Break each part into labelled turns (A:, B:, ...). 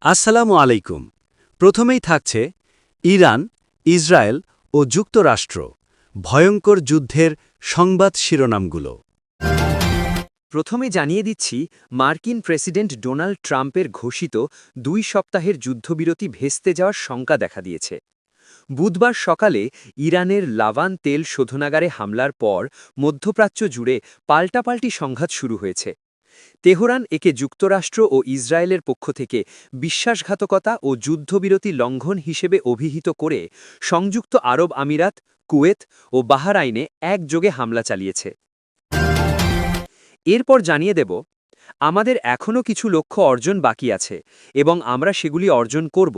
A: আসসালামু আলাইকুম। প্রথমেই থাকছে ইরান, ইসরায়েল ও যুক্তরাষ্ট্র ভয়ঙ্কর যুদ্ধের সংবাদ শিরোনামগুলো।
B: প্রথমে জানিয়ে দিচ্ছি, মার্কিন প্রেসিডেন্ট ডোনাল্ড ট্রাম্পের ঘোষিত 2 সপ্তাহের যুদ্ধবিরতি ভেস্তে যাওয়ার শঙ্কা দেখা দিয়েছে। বুধবার সকালে ইরানের লাভান তেল শোধনাগারে হামলার পর মধ্যপ্রাচ্য জুড়ে পাল্টাপাল্টি সংঘাত শুরু হয়েছে। তেহরান একে যুক্তরাষ্ট্র ও ইসরায়েলের পক্ষ থেকে বিশ্বাসঘাতকতা ও যুদ্ধবিরতি লঙ্ঘন হিসেবে অভিহিত করে সংযুক্ত আরব আমিরাত, কুয়েত ও বাহরাইনে একযোগে হামলা চালিয়েছে। এরপর জানিয়ে দেব, আমাদের এখনও কিছু লক্ষ্য অর্জন বাকি আছে এবং আমরা সেগুলি অর্জন করব,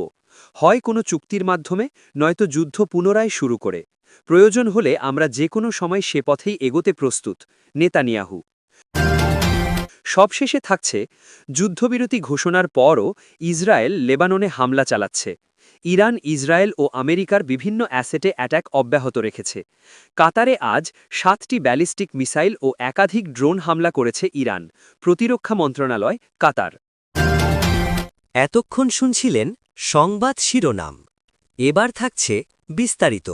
B: হয় কোনো চুক্তির মাধ্যমে, নয়তো যুদ্ধ পুনরায় শুরু করে। প্রয়োজন হলে আমরা যে কোনো সময় সে পথেই এগোতে প্রস্তুত। নেতানিয়াহু। সবশেষে থাকছে, যুদ্ধবিরতি ঘোষণার পরও ইসরায়েল লেবাননে হামলা চালাচ্ছে। ইরান ইসরায়েল ও আমেরিকার বিভিন্ন অ্যাসেটে অ্যাটাক অব্যাহত রেখেছে। কাতারে আজ 7টি ব্যালিস্টিক মিসাইল ও একাধিক ড্রোন হামলা করেছে ইরান। প্রতিরক্ষা মন্ত্রণালয়, কাতার।
C: এতক্ষণ শুনছিলেন সংবাদ শিরোনাম। এবার থাকছে বিস্তারিত।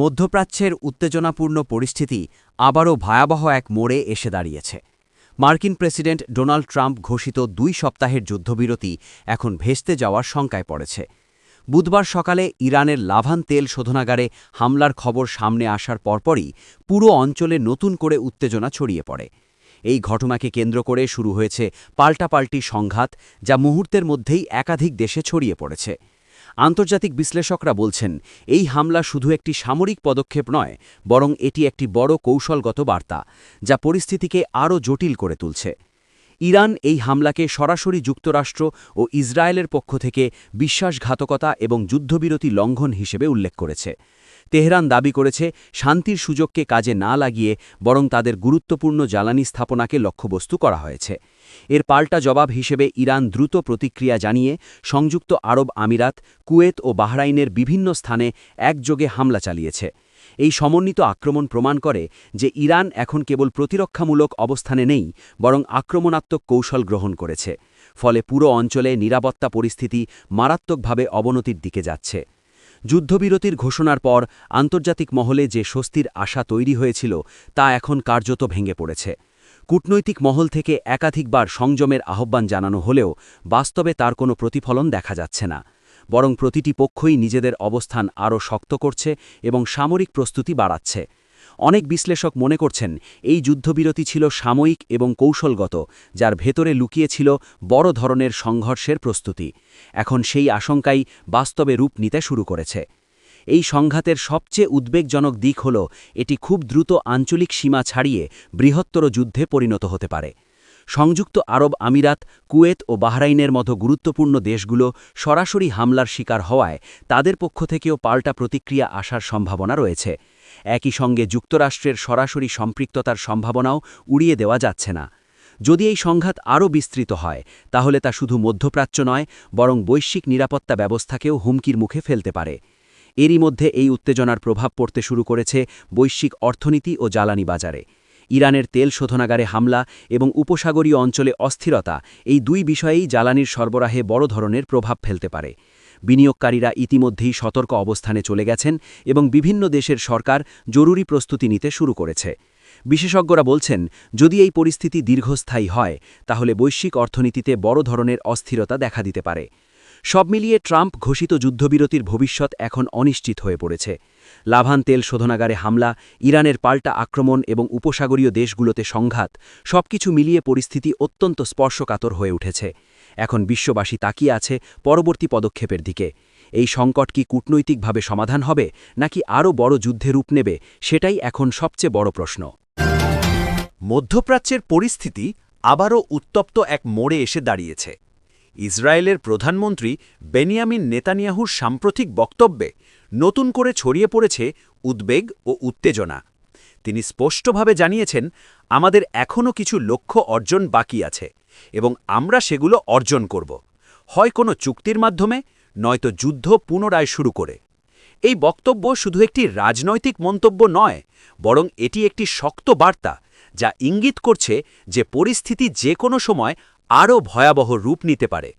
A: মধ্যপ্রাচ্যের উত্তেজনাপূর্ণ পরিস্থিতি আবারও ভয়াবহ এক মোড়ে এসে দাঁড়িয়েছে। মার্কিন প্রেসিডেন্ট ডোনাল্ড ট্রাম্প ঘোষিত 2 সপ্তাহের যুদ্ধবিরতি এখন ভেস্তে যাওয়ার শঙ্কায় পড়েছে। বুধবার সকালে ইরানের লাভান তেল শোধনাগারে হামলার খবর সামনে আসার পরপরই পুরো অঞ্চলে নতুন করে উত্তেজনা ছড়িয়ে পড়ে। এই ঘটনাকে কেন্দ্র করে শুরু হয়েছে পাল্টাপাল্টি সংঘাত, যা মুহূর্তের মধ্যেই একাধিক দেশে ছড়িয়ে পড়েছে। আন্তর্জাতিক বিশ্লেষকরা বলছেন, এই হামলা শুধু একটি সামরিক পদক্ষেপ নয়, বরং এটি একটি বড় কৌশলগত বার্তা, যা পরিস্থিতিকে আরও জটিল করে তুলছে। ইরান এই হামলাকে সরাসরি যুক্তরাষ্ট্র ও ইসরায়েলের পক্ষ থেকে বিশ্বাসঘাতকতা এবং যুদ্ধবিরতি লঙ্ঘন হিসেবে উল্লেখ করেছে। তেহরান দাবি করেছে, শান্তির সুযোগকে কাজে না লাগিয়ে বরং তাদের গুরুত্বপূর্ণ জ্বালানি স্থাপনাকে লক্ষ্যবস্তু করা হয়েছে। এর পাল্টা জবাব হিসেবে ইরান দ্রুত প্রতিক্রিয়া জানিয়ে সংযুক্ত আরব আমিরাত, কুয়েত ও বাহরাইনের বিভিন্ন স্থানে একযোগে হামলা চালিয়েছে। এই সমন্বিত আক্রমণ প্রমাণ করে যে ইরান এখন কেবল প্রতিরক্ষামূলক অবস্থানে নেই, বরং আক্রমণাত্মক কৌশল গ্রহণ করেছে। ফলে পুরো অঞ্চলে নিরাপত্তা পরিস্থিতি মারাত্মকভাবে অবনতির দিকে যাচ্ছে। যুদ্ধবিরতির ঘোষণার পর আন্তর্জাতিক মহলে যে স্বস্তির আশা তৈরি হয়েছিল, তা এখন কার্যত ভেঙে পড়েছে। কূটনৈতিক মহল থেকে একাধিকবার সংযমের আহ্বান জানানো হলেও বাস্তবে তার কোনো প্রতিফলন দেখা যাচ্ছে না, বরং প্রতিটি পক্ষই নিজেদের অবস্থান আরও শক্ত করছে এবং সামরিক প্রস্তুতি বাড়াচ্ছে। অনেক বিশ্লেষক মনে করছেন, এই যুদ্ধবিরতি ছিল সাময়িক এবং কৌশলগত, যার ভেতরে লুকিয়েছিল বড় ধরনের সংঘর্ষের প্রস্তুতি। এখন সেই আশঙ্কাই বাস্তবে রূপ নিতে শুরু করেছে। এই সংঘাতের সবচেয়ে উদ্বেগজনক দিক হল, এটি খুব দ্রুত আঞ্চলিক সীমা ছাড়িয়ে বৃহত্তর যুদ্ধে পরিণত হতে পারে। সংযুক্ত আরব আমিরাত, কুয়েত ও বাহরাইনের মতো গুরুত্বপূর্ণ দেশগুলো সরাসরি হামলার শিকার হওয়ায় তাদের পক্ষ থেকেও পাল্টা প্রতিক্রিয়া আসার সম্ভাবনা রয়েছে। একই সঙ্গে যুক্তরাষ্ট্রের সরাসরি সম্পৃক্ততার সম্ভাবনাও উড়িয়ে দেওয়া যাচ্ছে না। যদি এই সংঘাত আরও বিস্তৃত হয়, তাহলে তা শুধু মধ্যপ্রাচ্য নয়, বরং বৈশ্বিক নিরাপত্তা ব্যবস্থাকেও হুমকির মুখে ফেলতে পারে। এরই মধ্যে এই উত্তেজনার প্রভাব পড়তে শুরু করেছে বৈশ্বিক অর্থনীতি ও জ্বালানি বাজারে। ইরানের তেল শোধনাগারে হামলা এবং উপসাগরীয় অঞ্চলে অস্থিরতা, এই 2 বিষয়েই জ্বালানির সরবরাহে বড় ধরনের প্রভাব ফেলতে পারে। বিনিয়োগকারীরা ইতিমধ্যেই সতর্ক অবস্থানে চলে গেছেন এবং বিভিন্ন দেশের সরকার জরুরি প্রস্তুতি নিতে শুরু করেছে। বিশেষজ্ঞরা বলছেন, যদি এই পরিস্থিতি দীর্ঘস্থায়ী হয়, তাহলে বৈশ্বিক অর্থনীতিতে বড় ধরনের অস্থিরতা দেখা দিতে পারে। সব মিলিয়ে ট্রাম্প ঘোষিত যুদ্ধবিরতির ভবিষ্যৎ এখন অনিশ্চিত হয়ে পড়েছে। লাভান তেল শোধনাগারে হামলা, ইরানের পাল্টা আক্রমণ এবং উপসাগরীয় দেশগুলোতে সংঘাত, সবকিছু মিলিয়ে পরিস্থিতি অত্যন্ত স্পর্শকাতর হয়ে উঠেছে। এখন বিশ্ববাসী তাকিয়ে আছে পরবর্তী পদক্ষেপের দিকে। এই সংকট কি কূটনৈতিকভাবে সমাধান হবে, নাকি আরও বড় যুদ্ধে রূপ নেবে, সেটাই এখন সবচেয়ে বড় প্রশ্ন।
D: মধ্যপ্রাচ্যের পরিস্থিতি আবারও উত্তপ্ত এক মোড়ে এসে দাঁড়িয়েছে। ইসরায়েলের প্রধানমন্ত্রী বেনিয়ামিন নেতানিয়াহুর সাম্প্রতিক বক্তব্যে নতুন করে ছড়িয়ে পড়েছে উদ্বেগ ও উত্তেজনা। তিনি স্পষ্টভাবে জানিয়েছেন, আমাদের এখনও কিছু লক্ষ্য অর্জন বাকি আছে এবং আমরা সেগুলো অর্জন করব, হয় কোনো চুক্তির মাধ্যমে, নয়তো যুদ্ধ পুনরায় শুরু করে। এই বক্তব্য শুধু একটি রাজনৈতিক মন্তব্য নয়, বরং এটি একটি শক্ত বার্তা, যা ইঙ্গিত করছে যে পরিস্থিতি যে কোনো সময় আরও ভয়াবহ রূপ নিতে পারে।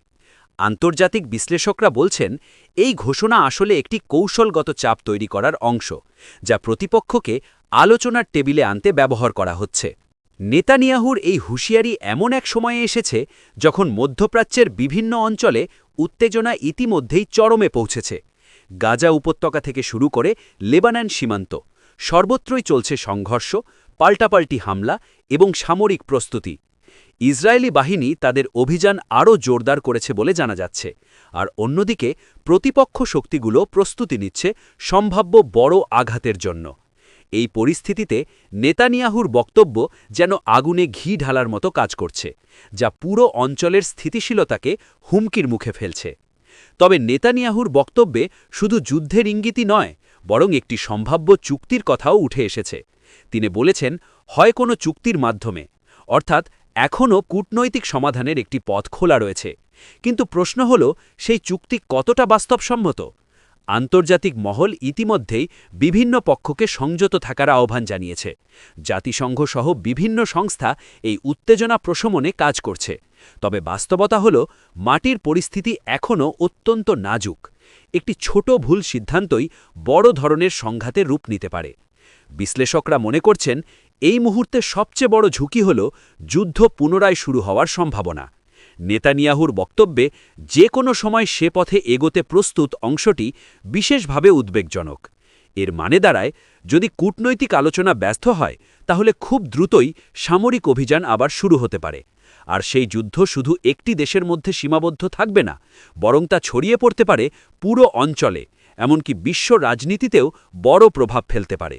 D: আন্তর্জাতিক বিশ্লেষকরা বলছেন এই ঘোষণা আসলে একটি কৌশলগত চাপ তৈরি করার অংশ যা প্রতিপক্ষকে আলোচনার টেবিলে আনতে ব্যবহার করা হচ্ছে। নেতানিয়াহুর এই হুঁশিয়ারি এমন এক সময়ে এসেছে যখন মধ্যপ্রাচ্যের বিভিন্ন অঞ্চলে উত্তেজনা ইতিমধ্যেই চরমে পৌঁছেছে। গাজা উপত্যকা থেকে শুরু করে লেবানন সীমান্ত সর্বত্রই চলছে সংঘর্ষ, পাল্টাপাল্টি হামলা এবং সামরিক প্রস্তুতি। ইসরায়েলি বাহিনী তাদের অভিযান আরও জোরদার করেছে বলে জানা যাচ্ছে, আর অন্যদিকে প্রতিপক্ষ শক্তিগুলো প্রস্তুতি নিচ্ছে সম্ভাব্য বড় আঘাতের জন্য। এই পরিস্থিতিতে নেতানিয়াহুর বক্তব্য যেন আগুনে ঘি ঢালার মতো কাজ করছে, যা পুরো অঞ্চলের স্থিতিশীলতাকে হুমকির মুখে ফেলছে। তবে নেতানিয়াহুর বক্তব্যে শুধু যুদ্ধের ইঙ্গিতই নয়, বরং একটি সম্ভাব্য চুক্তির কথাও উঠে এসেছে। তিনি বলেছেন, হয় কোনো চুক্তির মাধ্যমে, অর্থাৎ এখনও কূটনৈতিক সমাধানের একটি পথ খোলা রয়েছে, কিন্তু প্রশ্ন হল সেই চুক্তি কতটা বাস্তবসম্মত। আন্তর্জাতিক মহল ইতিমধ্যেই বিভিন্ন পক্ষকে সংযত থাকার আহ্বান জানিয়েছে। জাতিসংঘ সহ বিভিন্ন সংস্থা এই উত্তেজনা প্রশমনে কাজ করছে। তবে বাস্তবতা হল মাটির পরিস্থিতি এখনও অত্যন্ত নাজুক। একটি ছোট ভুল সিদ্ধান্তই বড় ধরনের সংঘাতের রূপ নিতে পারে। বিশ্লেষকরা মনে করছেন এই মুহূর্তে সবচেয়ে বড় ঝুঁকি হল যুদ্ধ পুনরায় শুরু হওয়ার সম্ভাবনা। নেতানিয়াহুর বক্তব্যে যে কোনো সময় সে পথে এগোতে প্রস্তুত অংশটি বিশেষভাবে উদ্বেগজনক। এর মানে দাঁড়ায়, যদি কূটনৈতিক আলোচনা ব্যর্থ হয় তাহলে খুব দ্রুতই সামরিক অভিযান আবার শুরু হতে পারে। আর সেই যুদ্ধ শুধু একটি দেশের মধ্যে সীমাবদ্ধ থাকবে না, বরং তা ছড়িয়ে পড়তে পারে পুরো অঞ্চলে, এমনকি বিশ্ব রাজনীতিতেও বড় প্রভাব ফেলতে পারে।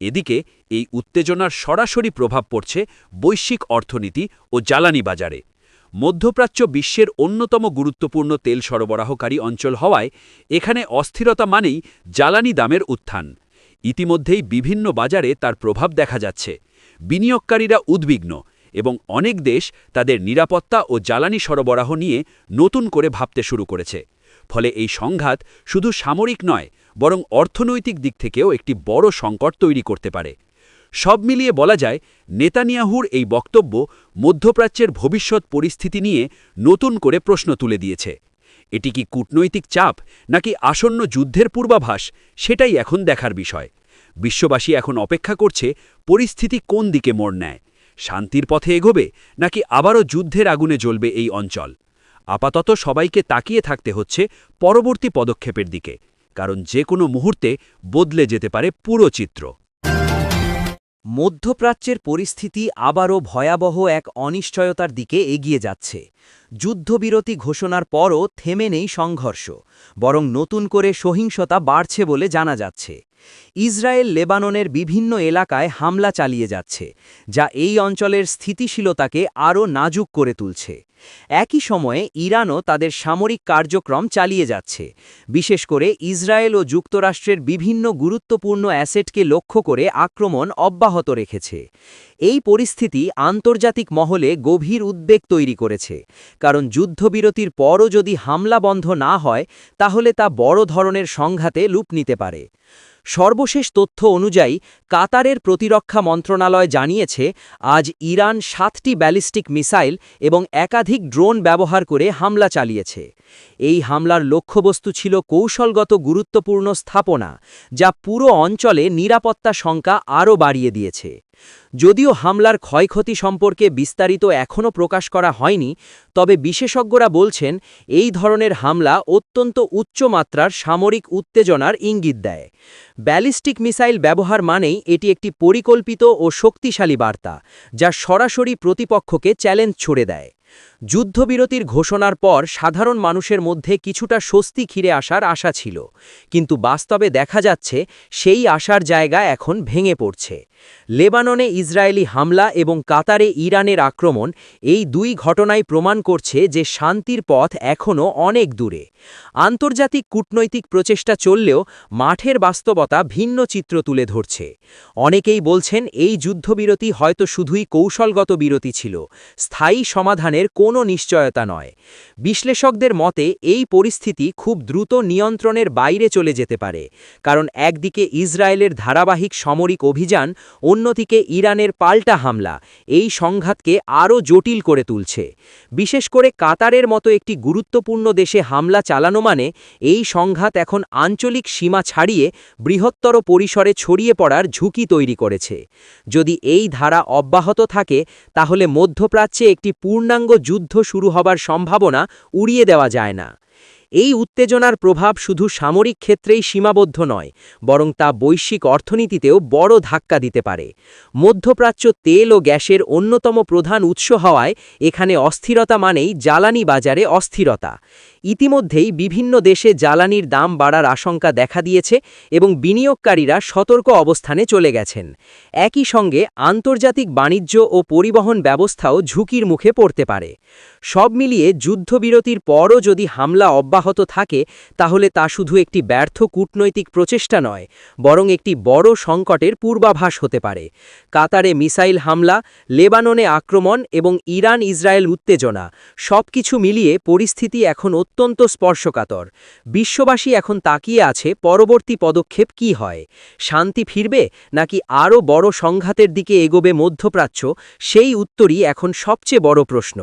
D: এদিকে এই উত্তেজনার সরাসরি প্রভাব পড়ছে বৈশ্বিক অর্থনীতি ও জ্বালানি বাজারে। মধ্যপ্রাচ্য বিশ্বের অন্যতম গুরুত্বপূর্ণ তেল সরবরাহকারী অঞ্চল হওয়ায় এখানে অস্থিরতা মানেই জ্বালানি দামের উত্থান। ইতিমধ্যেই বিভিন্ন বাজারে তার প্রভাব দেখা যাচ্ছে। বিনিয়োগকারীরা উদ্বিগ্ন এবং অনেক দেশ তাদের নিরাপত্তা ও জ্বালানি সরবরাহ নিয়ে নতুন করে ভাবতে শুরু করেছে। ফলে এই সংঘাত শুধু সামরিক নয়, বরং অর্থনৈতিক দিক থেকেও একটি বড় সংকট তৈরি করতে পারে। সব মিলিয়ে বলা যায়, নেতানিয়াহুর এই বক্তব্য মধ্যপ্রাচ্যের ভবিষ্যৎ পরিস্থিতি নিয়ে নতুন করে প্রশ্ন তুলে দিয়েছে। এটি কি কূটনৈতিক চাপ নাকি আসন্ন যুদ্ধের পূর্বাভাস, সেটাই এখন দেখার বিষয়। বিশ্ববাসী এখন অপেক্ষা করছে পরিস্থিতি কোন দিকে মোড় নেয়। শান্তির পথে এগোবে নাকি আবারও যুদ্ধের আগুনে জ্বলবে এই অঞ্চল। আপাতত সবাইকে তাকিয়ে থাকতে হচ্ছে পরবর্তী পদক্ষেপের দিকে, কারণ যে কোনো মুহূর্তে বদলে যেতে পারে পুরো চিত্র।
A: মধ্যপ্রাচ্যের পরিস্থিতি আবারও ভয়াবহ এক অনিশ্চয়তার দিকে এগিয়ে যাচ্ছে। যুদ্ধবিরতি ঘোষণার পরও থেমে নেই সংঘর্ষ, বরং নতুন করে সহিংসতা বাড়ছে বলে জানা যাচ্ছে। ইসরায়েল লেবাননের বিভিন্ন এলাকায় হামলা চালিয়ে যাচ্ছে, যা এই অঞ্চলের স্থিতিশীলতাকে আরও নাজুক করে তুলছে। একই সময়ে ইরানও তাদের সামরিক কার্যক্রম চালিয়ে যাচ্ছে, বিশেষ করে ইসরায়েল ও যুক্তরাষ্ট্রের বিভিন্ন গুরুত্বপূর্ণ অ্যাসেটকে লক্ষ্য করে আক্রমণ অব্যাহত রেখেছে। এই পরিস্থিতি আন্তর্জাতিক মহলে গভীর উদ্বেগ তৈরি করেছে, কারণ যুদ্ধবিরতির পরও যদি হামলা বন্ধ না হয় তাহলে তা বড় ধরনের সংঘাতে রূপ নিতে পারে। সর্বশেষ তথ্য অনুযায়ী কাতারের প্রতিরক্ষা মন্ত্রণালয় জানিয়েছে, আজ ইরান 7টি ব্যালিস্টিক মিসাইল এবং একাধিক ড্রোন ব্যবহার করে হামলা চালিয়েছে। এই হামলার লক্ষ্যবস্তু ছিল কৌশলগত গুরুত্বপূর্ণ স্থাপনা, যা পুরো অঞ্চলে নিরাপত্তা শঙ্কা আরও বাড়িয়ে দিয়েছে। যদিও হামলার ক্ষয়ক্ষতি সম্পর্কে বিস্তারিত এখনও প্রকাশ করা হয়নি, তবে বিশেষজ্ঞরা বলছেন এই ধরনের হামলা অত্যন্ত উচ্চমাত্রার সামরিক উত্তেজনার ইঙ্গিত দেয়। ব্যালিস্টিক মিসাইল ব্যবহার মানেই এটি একটি পরিকল্পিত ও শক্তিশালী বার্তা, যা সরাসরি প্রতিপক্ষকে চ্যালেঞ্জ ছুড়ে দেয়। যুদ্ধবিরতির ঘোষণার পর সাধারণ মানুষের মধ্যে কিছুটা স্বস্তি ফিরে আসার আশা ছিল, কিন্তু বাস্তবে দেখা যাচ্ছে সেই আশার জায়গা এখন ভেঙে পড়ছে। লেবাননে ইসরায়েলি হামলা এবং কাতারে ইরানের আক্রমণ, এই দুই ঘটনাই প্রমাণ করছে যে শান্তির পথ এখনও অনেক দূরে। আন্তর্জাতিক কূটনৈতিক প্রচেষ্টা চললেও মাঠের বাস্তবতা ভিন্ন চিত্র তুলে ধরছে। অনেকেই বলছেন এই যুদ্ধবিরতি হয়তো শুধুই কৌশলগত বিরতি ছিল, স্থায়ী সমাধানের
B: সমাধানের কোনো নিশ্চয়তা নয়। বিশ্লেষকদের মতে এই পরিস্থিতি খুব দ্রুত নিয়ন্ত্রণের বাইরে চলে যেতে পারে, কারণ একদিকে ইসরায়েলের ধারাবাহিক সামরিক অভিযান, অন্যদিকে ইরানের পাল্টা হামলা এই সংঘাতকে আরও জটিল করে তুলছে। বিশেষ করে কাতারের মতো একটি গুরুত্বপূর্ণ দেশে হামলা চালানো মানে এই সংঘাত এখন আঞ্চলিক সীমা ছাড়িয়ে বৃহত্তর পরিসরে ছড়িয়ে পড়ার ঝুঁকি তৈরি করেছে। যদি এই ধারা অব্যাহত থাকে তাহলে মধ্যপ্রাচ্যে একটি পূর্ণাঙ্গ যুদ্ধ শুরু হবার সম্ভাবনা উড়িয়ে দেওয়া যায় না। এই উত্তেজনার প্রভাব শুধু সামরিক ক্ষেত্রেই সীমাবদ্ধ নয়, বরং তা বৈশ্বিক অর্থনীতিতেও বড় ধাক্কা দিতে পারে। মধ্যপ্রাচ্য তেল ও গ্যাসের অন্যতম প্রধান উৎস হওয়ায় এখানে অস্থিরতা মানেই জ্বালানি বাজারে অস্থিরতা। ইতিমধ্যেই বিভিন্ন দেশে জ্বালানির দাম বাড়ার আশঙ্কা দেখা দিয়েছে এবং বিনিয়োগকারীরা সতর্ক অবস্থানে চলে গেছেন। একই সঙ্গে আন্তর্জাতিক বাণিজ্য ও পরিবহন ব্যবস্থাও ঝুঁকির মুখে পড়তে পারে। সব মিলিয়ে যুদ্ধবিরতির পরও যদি হামলা অব্যাহত থাকে তাহলে তা শুধু একটি ব্যর্থ কূটনৈতিক প্রচেষ্টা নয়, বরং একটি বড় সংকটের পূর্বাভাস হতে পারে। কাতারে মিসাইল হামলা, লেবাননে আক্রমণ এবং ইরান ইসরায়েল উত্তেজনা সবকিছু মিলিয়ে পরিস্থিতি এখন অত্যন্ত স্পর্শকাতর। বিশ্ববাসী এখন তাকিয়ে আছে পরবর্তী পদক্ষেপ কী হয়। শান্তি ফিরবে নাকি আরও বড় সংঘাতের দিকে এগোবে মধ্যপ্রাচ্য, সেই উত্তরই এখন সবচেয়ে বড় প্রশ্ন।